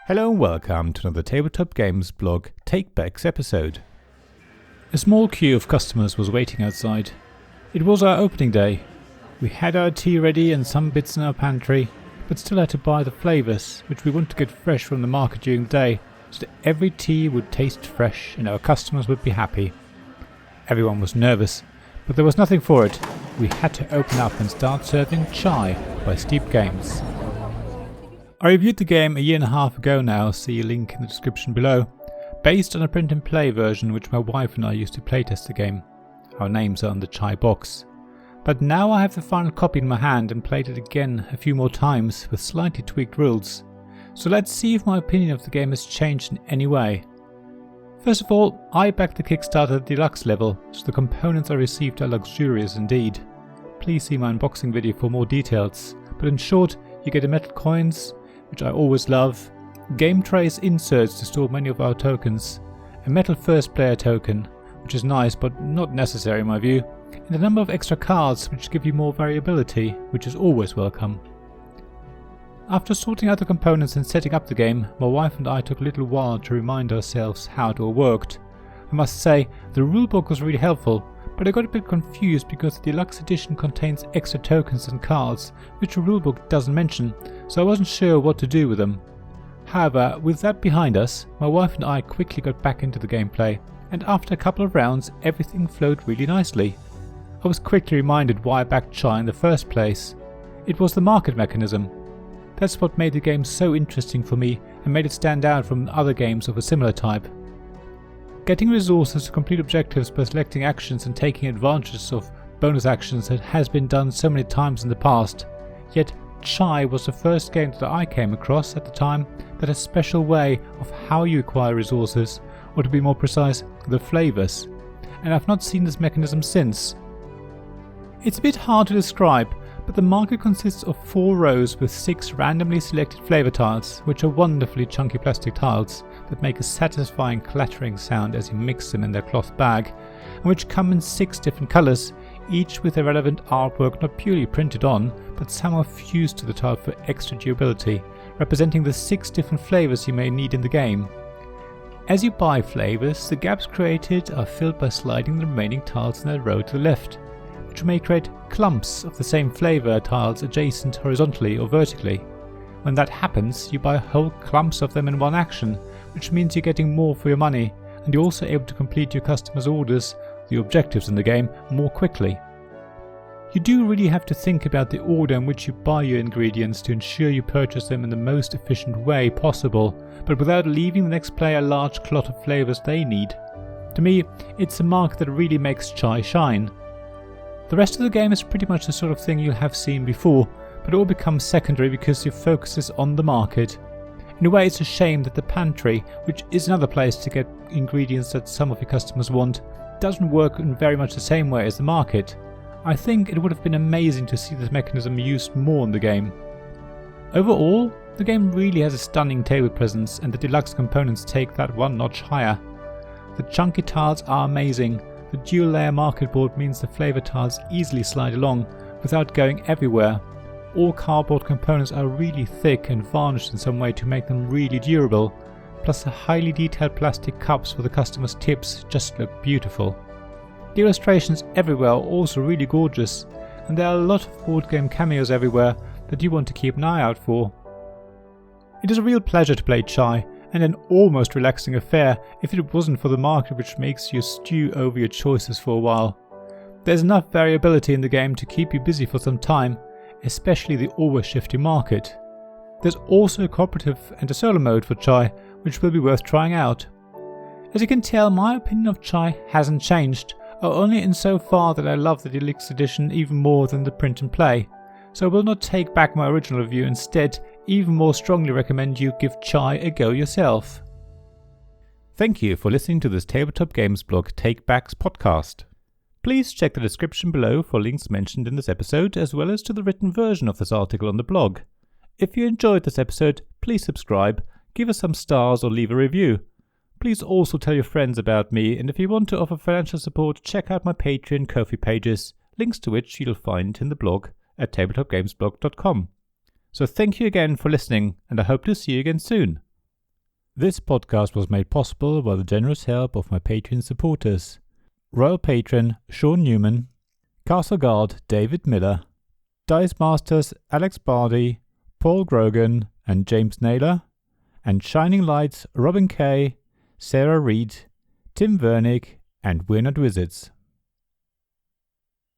Hello and welcome to another Tabletop Games blog Takebacks episode. A small queue of customers was waiting outside. It was our opening day. We had our tea ready and some bits in our pantry, but still had to buy the flavours, which we want to get fresh from the market during the day, so that every tea would taste fresh and our customers would be happy. Everyone was nervous, but there was nothing for it. We had to open up and start serving chai by Steep Games. I reviewed the game a year and a half ago now, see a link in the description below, based on a print and play version which my wife and I used to playtest the game. Our names are on the chai box. But now I have the final copy in my hand and played it again a few more times with slightly tweaked rules. So let's see if my opinion of the game has changed in any way. First of all, I backed the Kickstarter deluxe level, so the components I received are luxurious indeed. Please see my unboxing video for more details, but in short, you get the metal coins, which I always love, game trays inserts to store many of our tokens, a metal first player token, which is nice but not necessary in my view, and a number of extra cards which give you more variability, which is always welcome. After sorting out the components and setting up the game, my wife and I took a little while to remind ourselves how it all worked. I must say, the rulebook was really helpful, but I got a bit confused because the deluxe edition contains extra tokens and cards, which the rulebook doesn't mention, so I wasn't sure what to do with them. However, with that behind us, my wife and I quickly got back into the gameplay, and after a couple of rounds everything flowed really nicely. I was quickly reminded why I backed chai in the first place. It was the market mechanism. That's what made the game so interesting for me and made it stand out from other games of a similar type. Getting resources to complete objectives by selecting actions and taking advantage of bonus actions that has been done so many times in the past, yet chai was the first game that I came across at the time that had a special way of how you acquire resources, or to be more precise, the flavours, and I've not seen this mechanism since. It's a bit hard to describe, but the market consists of 4 rows with 6 randomly selected flavour tiles, which are wonderfully chunky plastic tiles that make a satisfying clattering sound as you mix them in their cloth bag, and which come in 6 different colours, each with a relevant artwork not purely printed on, but somehow fused to the tile for extra durability, representing the 6 different flavours you may need in the game. As you buy flavours, the gaps created are filled by sliding the remaining tiles in a row to the left, which may create clumps of the same flavour tiles adjacent horizontally or vertically. When that happens, you buy whole clumps of them in one action, which means you're getting more for your money, and you're also able to complete your customers' orders, the objectives in the game, more quickly. You do really have to think about the order in which you buy your ingredients to ensure you purchase them in the most efficient way possible, but without leaving the next player a large clot of flavours they need. To me, it's a mark that really makes chai shine. The rest of the game is pretty much the sort of thing you have seen before, but it all becomes secondary because your focus is on the market. In a way, it's a shame that the pantry, which is another place to get ingredients that some of your customers want, doesn't work in very much the same way as the market. I think it would have been amazing to see this mechanism used more in the game. Overall, the game really has a stunning table presence, and the deluxe components take that one notch higher. The chunky tiles are amazing. The dual layer market board means the flavour tiles easily slide along without going everywhere. All cardboard components are really thick and varnished in some way to make them really durable, plus the highly detailed plastic cups for the customers' tips just look beautiful. The illustrations everywhere are also really gorgeous, and there are a lot of board game cameos everywhere that you want to keep an eye out for. It is a real pleasure to play chai, and an almost relaxing affair if it wasn't for the market which makes you stew over your choices for a while. There's enough variability in the game to keep you busy for some time, especially the always shifting market. There's also a cooperative and a solo mode for chai, which will be worth trying out. As you can tell, my opinion of chai hasn't changed, only insofar that I love the deluxe edition even more than the print and play, so I will not take back my original review, instead even more strongly recommend you give chai a go yourself. Thank you for listening to this Tabletop Games blog Takebacks podcast. Please check the description below for links mentioned in this episode, as well as to the written version of this article on the blog. If you enjoyed this episode, please subscribe, give us some stars or leave a review. Please also tell your friends about me, and if you want to offer financial support, check out my Patreon and Ko-fi pages, links to which you'll find in the blog at tabletopgamesblog.com. So thank you again for listening, and I hope to see you again soon. This podcast was made possible by the generous help of my Patreon supporters: Royal Patron Sean Newman, Castle Guard David Miller, Dice Masters Alex Bardi, Paul Grogan and James Naylor, and Shining Lights Robin Kay, Sarah Reed, Tim Vernick and We're Not Wizards.